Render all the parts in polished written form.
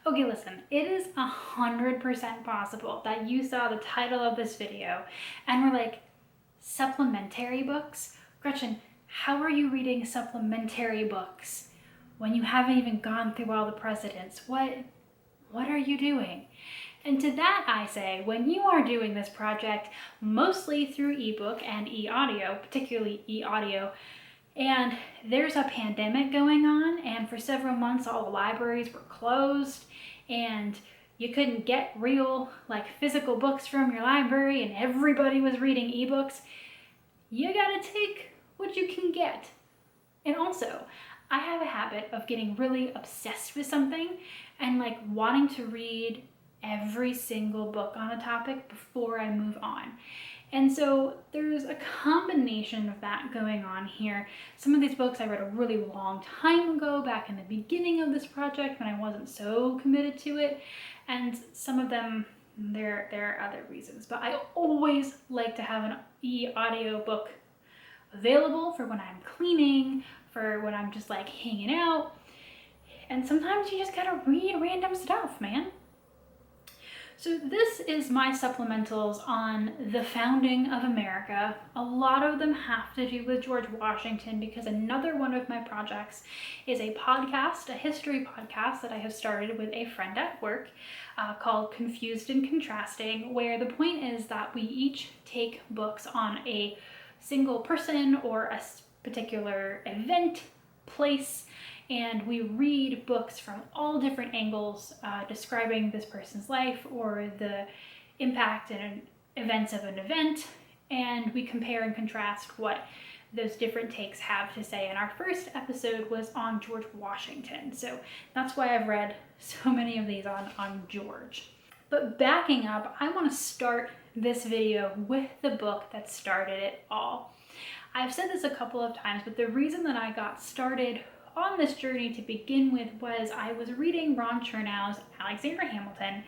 Okay, listen, it is 100% possible that you saw the title of this video and were like, supplementary books? Gretchen, how are you reading supplementary books when you haven't even gone through all the precedents? What are you doing? And to that I say, when you are doing this project, mostly through ebook and e-audio, particularly e-audio, and there's a pandemic going on, and for several months all the libraries were closed, and you couldn't get real, physical books from your library, and everybody was reading ebooks. You gotta take what you can get. And also, I have a habit of getting really obsessed with something and wanting to read every single book on a topic before I move on. And so there's a combination of that going on here. Some of these books I read a really long time ago, back in the beginning of this project when I wasn't so committed to it. And some of them, there are other reasons. But I always like to have an e-audio book available for when I'm cleaning, for when I'm just hanging out. And sometimes you just gotta read random stuff, man. So this is my supplementals on the founding of America. A lot of them have to do with George Washington because another one of my projects is a podcast, a history podcast that I have started with a friend at work called Confused and Contrasting, where the point is that we each take books on a single person or a particular event, place, and we read books from all different angles describing this person's life or the impact and events of an event, and we compare and contrast what those different takes have to say. And our first episode was on George Washington, so that's why I've read so many of these on George. But backing up, I want to start this video with the book that started it all. I've said this a couple of times, but the reason that I got started on this journey to begin with was I was reading Ron Chernow's Alexander Hamilton,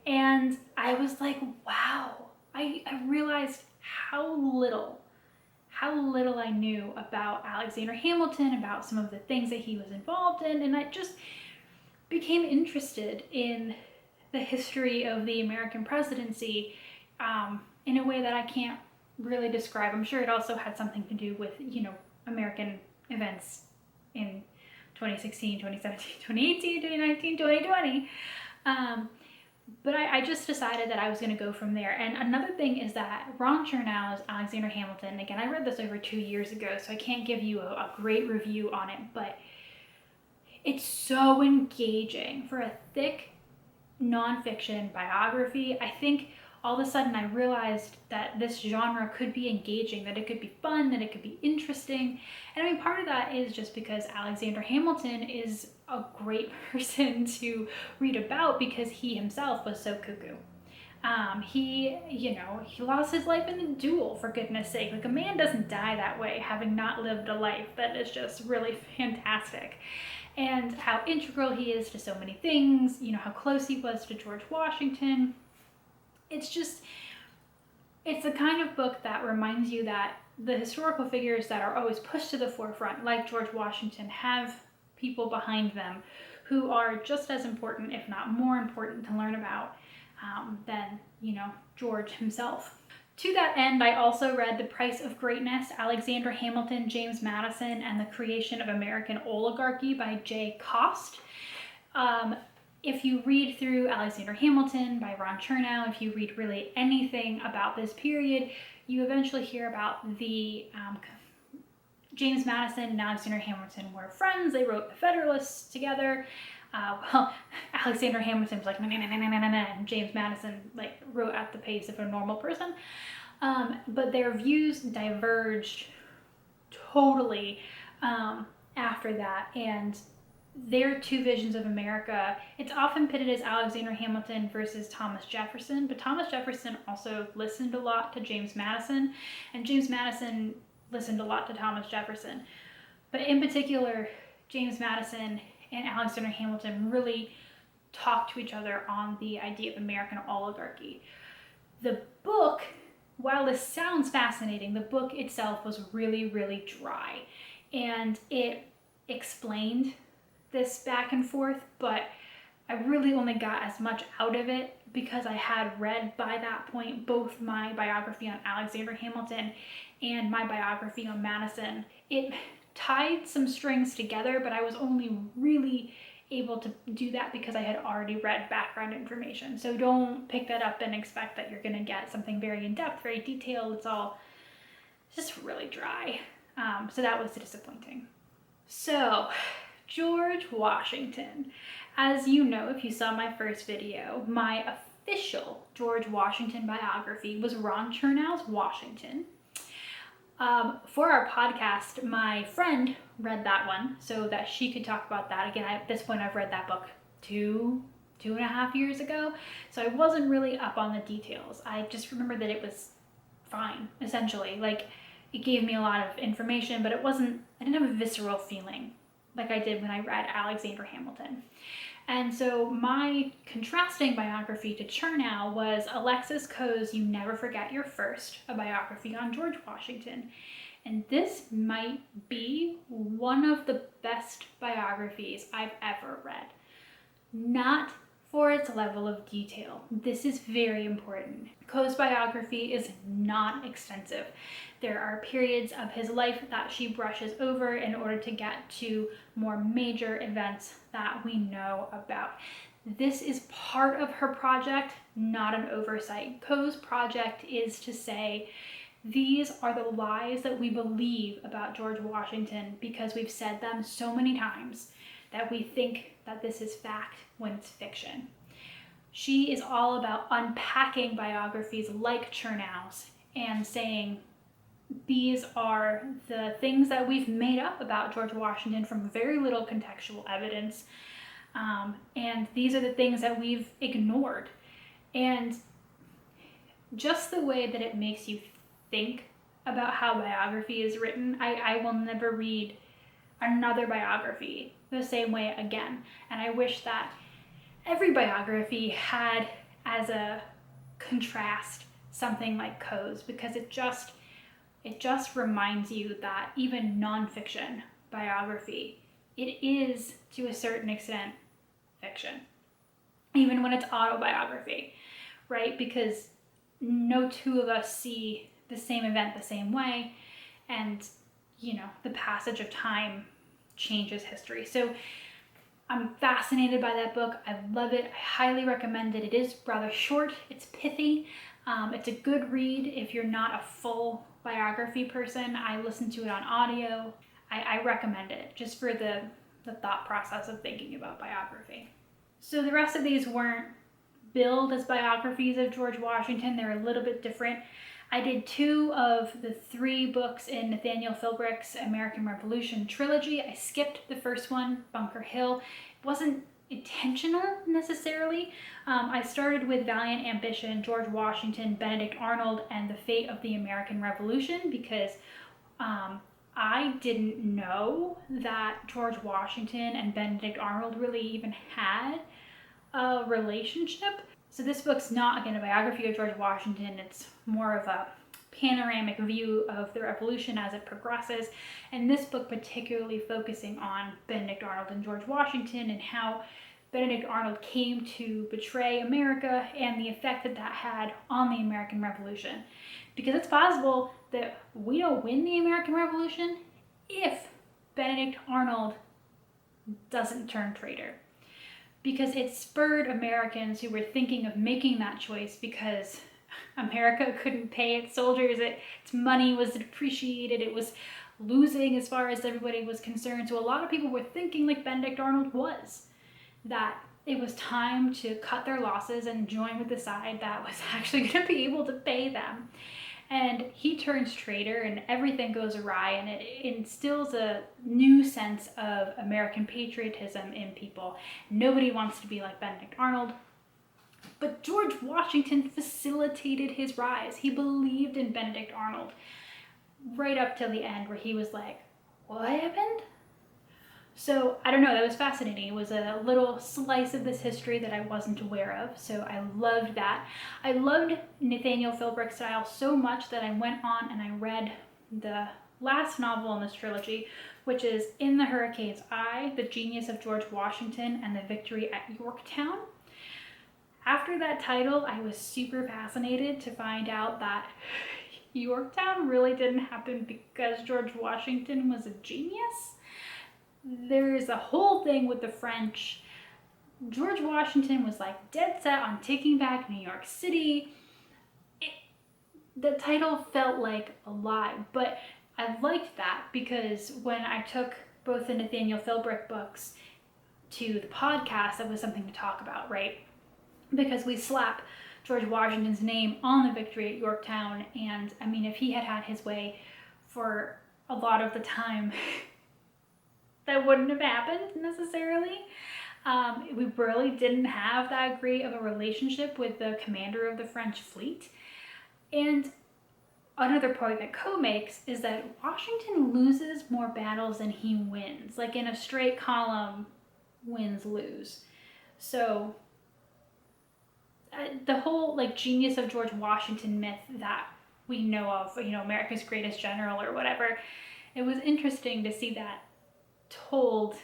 and I was like, wow, I realized how little I knew about Alexander Hamilton, about some of the things that he was involved in, and I just became interested in the history of the American presidency in a way that I can't really describe. I'm sure it also had something to do with, American events in 2016, 2017, 2018, 2019, 2020. But I just decided that I was going to go from there. And another thing is that Ron Chernow's Alexander Hamilton, again, I read this over 2 years ago, so I can't give you a great review on it, but it's so engaging. For a thick nonfiction biography, I think all of a sudden I realized that this genre could be engaging, that it could be fun, that it could be interesting. And I mean, part of that is just because Alexander Hamilton is a great person to read about because he himself was so cuckoo. He lost his life in a duel, for goodness sake. A man doesn't die that way, having not lived a life that is just really fantastic. And how integral he is to so many things, how close he was to George Washington. It's the kind of book that reminds you that the historical figures that are always pushed to the forefront, like George Washington, have people behind them who are just as important, if not more important, to learn about than, George himself. To that end, I also read The Price of Greatness, Alexander Hamilton, James Madison, and the Creation of American Oligarchy by J. Cost. If you read through Alexander Hamilton by Ron Chernow, if you read really anything about this period, you eventually hear about the James Madison and Alexander Hamilton were friends. They wrote the Federalists together. Alexander Hamilton was like, nah, nah, nah, nah, nah, nah, and James Madison wrote at the pace of a normal person. But their views diverged totally after that, and their two visions of America, it's often pitted as Alexander Hamilton versus Thomas Jefferson, but Thomas Jefferson also listened a lot to James Madison, and James Madison listened a lot to Thomas Jefferson. But in particular, James Madison and Alexander Hamilton really talked to each other on the idea of American oligarchy. The book, while this sounds fascinating, the book itself was really, really dry, and it explained this back and forth, but I really only got as much out of it because I had read by that point both my biography on Alexander Hamilton and my biography on Madison. It tied some strings together, but I was only really able to do that because I had already read background information. So don't pick that up and expect that you're going to get something very in-depth, very detailed. It's all just really dry. So that was disappointing. So, George Washington. As you know, if you saw my first video, my official George Washington biography was Ron Chernow's Washington. For our podcast, my friend read that one so that she could talk about that. Again, at this point, I've read that book two and a half years ago, so I wasn't really up on the details. I just remember that it was fine, essentially. Like, it gave me a lot of information, but I didn't have a visceral feeling like I did when I read Alexander Hamilton. And so my contrasting biography to Chernow was Alexis Coe's You Never Forget Your First, a biography on George Washington. And this might be one of the best biographies I've ever read. Not for its level of detail. This is very important. Coe's biography is not extensive. There are periods of his life that she brushes over in order to get to more major events that we know about. This is part of her project, not an oversight. Coe's project is to say, these are the lies that we believe about George Washington because we've said them so many times that we think that this is fact when it's fiction. She is all about unpacking biographies like Chernow's and saying, these are the things that we've made up about George Washington from very little contextual evidence. And these are the things that we've ignored. And just the way that it makes you think about how biography is written, I will never read another biography the same way again. And I wish that every biography had as a contrast something like Coe's, because it just reminds you that even nonfiction biography, it is to a certain extent fiction, even when it's autobiography, right? Because no two of us see the same event the same way, and the passage of time changes history. So I'm fascinated by that book. I love it. I highly recommend it. It is rather short. It's pithy. It's a good read if you're not a full biography person. I listened to it on audio. I recommend it just for the thought process of thinking about biography. So the rest of these weren't billed as biographies of George Washington. They're a little bit different. I did 2 of the 3 books in Nathaniel Philbrick's American Revolution trilogy. I skipped the first one, Bunker Hill. It wasn't intentional necessarily. I started with Valiant Ambition, George Washington, Benedict Arnold, and the Fate of the American Revolution because I didn't know that George Washington and Benedict Arnold really even had a relationship. So this book's not, again, a biography of George Washington. It's more of a panoramic view of the revolution as it progresses. And this book particularly focusing on Benedict Arnold and George Washington and how Benedict Arnold came to betray America and the effect that that had on the American Revolution. Because it's possible that we don't win the American Revolution if Benedict Arnold doesn't turn traitor. Because it spurred Americans who were thinking of making that choice because America couldn't pay its soldiers, its money was depreciated, it was losing as far as everybody was concerned. So a lot of people were thinking like Benedict Arnold was, that it was time to cut their losses and join with the side that was actually going to be able to pay them. And he turns traitor and everything goes awry, and it instills a new sense of American patriotism in people. Nobody wants to be like Benedict Arnold. But George Washington facilitated his rise. He believed in Benedict Arnold right up till the end where he was like, what happened? So, I don't know, that was fascinating. It was a little slice of this history that I wasn't aware of, so I loved that. I loved Nathaniel Philbrick's style so much that I went on and I read the last novel in this trilogy, which is In the Hurricane's Eye, The Genius of George Washington and the Victory at Yorktown. After that title, I was super fascinated to find out that Yorktown really didn't happen because George Washington was a genius. There's a whole thing with the French. George Washington was like dead set on taking back New York City. The title felt like a lie, but I liked that because when I took both the Nathaniel Philbrick books to the podcast, that was something to talk about, right? Because we slap George Washington's name on the Victory at Yorktown, and I mean, if he had had his way for a lot of the time, that wouldn't have happened necessarily. We really didn't have that great of a relationship with the commander of the French fleet. And another point that Coe makes is that Washington loses more battles than he wins. Like in a straight column, wins, lose. So the whole like genius of George Washington myth that we know of, you know, America's greatest general or whatever, it was interesting to see that told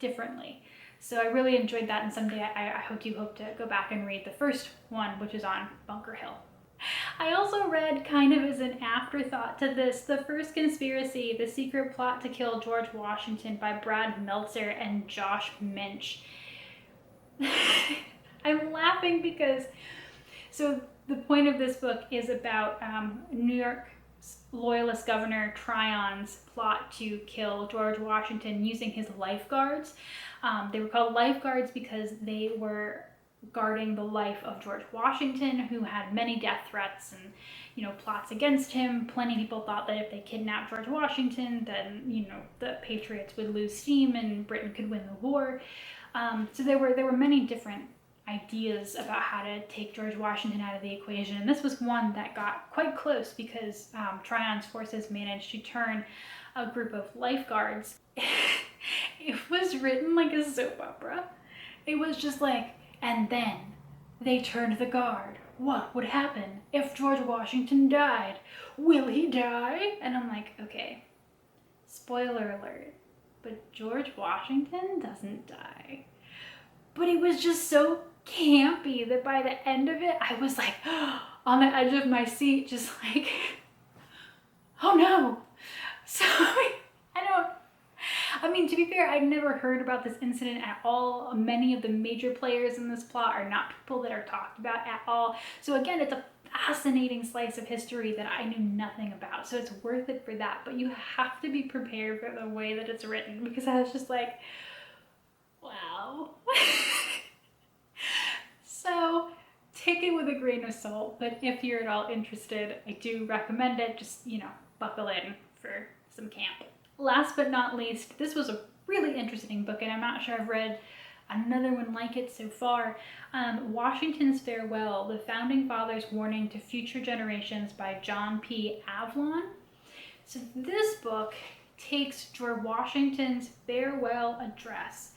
differently. So I really enjoyed that, and someday I hope to go back and read the first one, which is on Bunker Hill. I also read, kind of as an afterthought to this, The First Conspiracy, The Secret Plot to Kill George Washington by Brad Meltzer and Josh Minch. I'm laughing because, so the point of this book is about New York Loyalist Governor Tryon's plot to kill George Washington using his lifeguards. They were called lifeguards because they were guarding the life of George Washington, who had many death threats and, you know, plots against him. Plenty of people thought that if they kidnapped George Washington, then, you know, the Patriots would lose steam and Britain could win the war. So there were many different ideas about how to take George Washington out of the equation, and this was one that got quite close because Tryon's forces managed to turn a group of lifeguards. It was written like a soap opera. It was just like, and then they turned the guard. What would happen if George Washington died? Will he die? And I'm like, okay, spoiler alert, but George Washington doesn't die. But it was just so campy that by the end of it, I was like on the edge of my seat, just like, oh no. So I mean, to be fair, I'd never heard about this incident at all. Many of the major players in this plot are not people that are talked about at all. So again, it's a fascinating slice of history that I knew nothing about. So it's worth it for that. But you have to be prepared for the way that it's written, because I was just like, wow. So take it with a grain of salt. But if you're at all interested, I do recommend it. Just, you know, buckle in for some camp. Last but not least, this was a really interesting book, and I'm not sure I've read another one like it so far. Washington's Farewell, The Founding Fathers' Warning to Future Generations by John P. Avlon. So this book takes George Washington's farewell address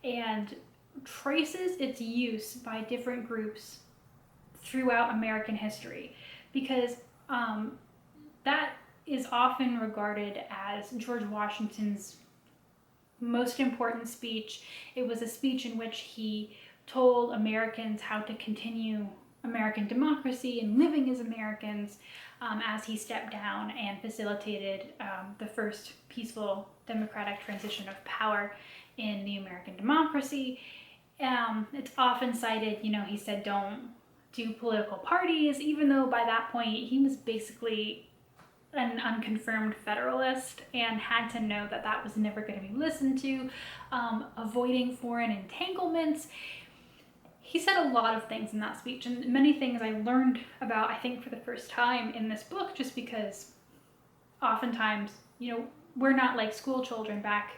and traces its use by different groups throughout American history, because that is often regarded as George Washington's most important speech. It was a speech in which he told Americans how to continue American democracy and living as Americans as he stepped down and facilitated the first peaceful democratic transition of power in the American democracy. It's often cited, you know, he said don't do political parties, even though by that point he was basically an unconfirmed Federalist and had to know that that was never going to be listened to, avoiding foreign entanglements. He said a lot of things in that speech, and many things I learned about, I think, for the first time in this book, just because oftentimes, you know, we're not like school children. Back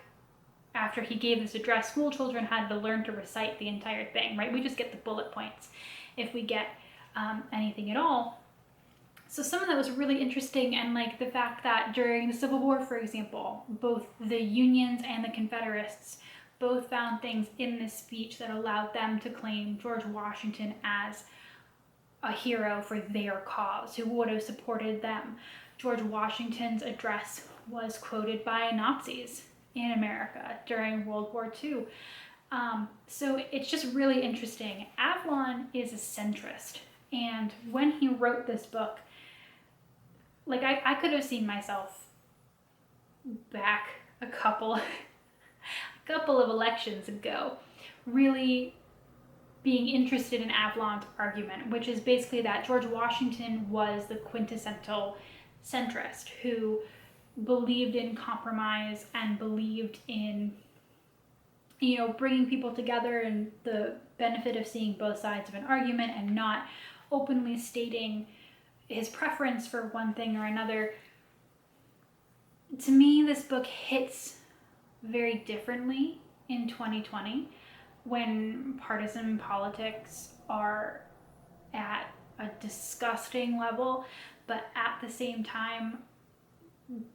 after he gave this address, school children had to learn to recite the entire thing, right? We just get the bullet points if we get anything at all. So some of that was really interesting, and like the fact that during the Civil War, for example, both the Unions and the Confederates both found things in this speech that allowed them to claim George Washington as a hero for their cause, who would have supported them. George Washington's address was quoted by Nazis in America during World War II. So it's just really interesting. Avalon is a centrist, and when he wrote this book, like I could have seen myself back a couple of elections ago really being interested in Avalon's argument, which is basically that George Washington was the quintessential centrist who believed in compromise and believed in, you know, bringing people together and the benefit of seeing both sides of an argument and not openly stating his preference for one thing or another. To me, this book hits very differently in 2020 when partisan politics are at a disgusting level, but at the same time,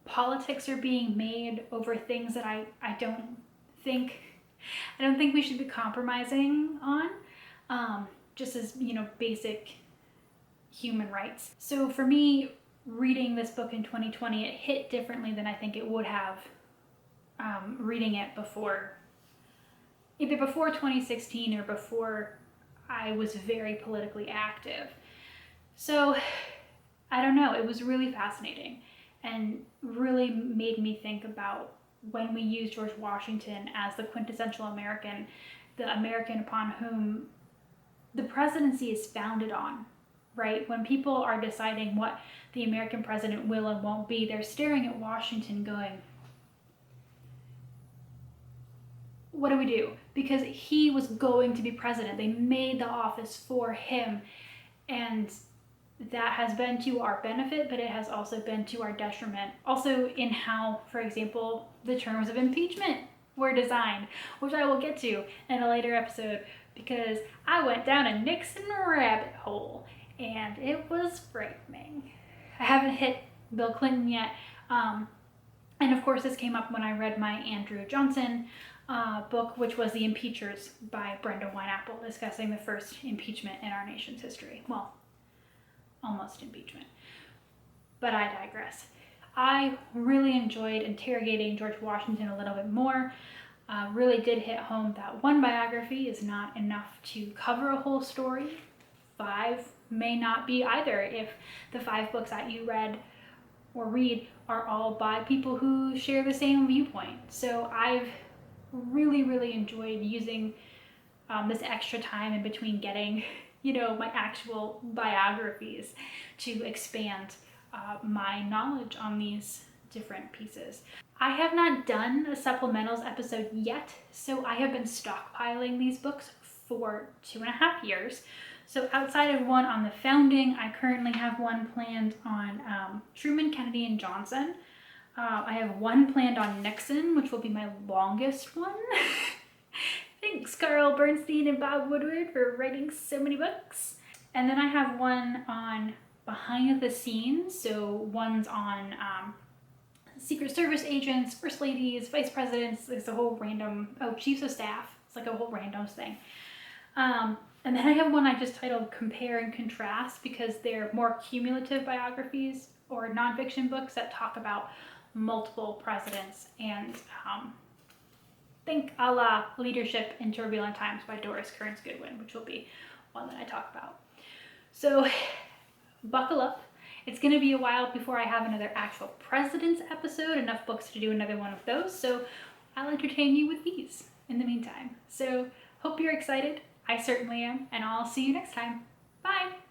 politics are being made over things that I don't think we should be compromising on, just as, you know, basic human rights. So for me, reading this book in 2020, it hit differently than I think it would have reading it either before 2016 or before I was very politically active. So I don't know, it was really fascinating and really made me think about when we use George Washington as the quintessential American, the American upon whom the presidency is founded on, right? When people are deciding what the American president will and won't be, they're staring at Washington going, what do we do? Because he was going to be president. They made the office for him. And that has been to our benefit, but it has also been to our detriment. Also in how, for example, the terms of impeachment were designed, which I will get to in a later episode, because I went down a Nixon rabbit hole and it was frightening. I haven't hit Bill Clinton yet. And of course this came up when I read my Andrew Johnson book, which was The Impeachers by Brenda Wineapple, discussing the first impeachment in our nation's history. Well, almost impeachment. But I digress. I really enjoyed interrogating George Washington a little bit more. Really did hit home that one biography is not enough to cover a whole story. 5 may not be either if the 5 books that you read or read are all by people who share the same viewpoint. So I've really enjoyed using this extra time in between getting, you know, my actual biographies to expand my knowledge on these different pieces. I have not done a supplementals episode yet, so I have been stockpiling these books for 2.5 years. So outside of one on the founding, I currently have one planned on Truman, Kennedy, and Johnson. I have one planned on Nixon, which will be my longest one. Thanks, Carl Bernstein and Bob Woodward, for writing so many books. And then I have one on behind the scenes. So one's on Secret Service agents, first ladies, vice presidents. There's a whole random, chiefs of staff. It's like a whole random thing. And then I have one I just titled Compare and Contrast, because they're more cumulative biographies or nonfiction books that talk about multiple presidents, and think a la Leadership in Turbulent Times by Doris Kearns Goodwin, which will be one that I talk about. So buckle up. It's going to be a while before I have another actual president's episode, enough books to do another one of those, so I'll entertain you with these in the meantime. So hope you're excited. I certainly am, and I'll see you next time. Bye!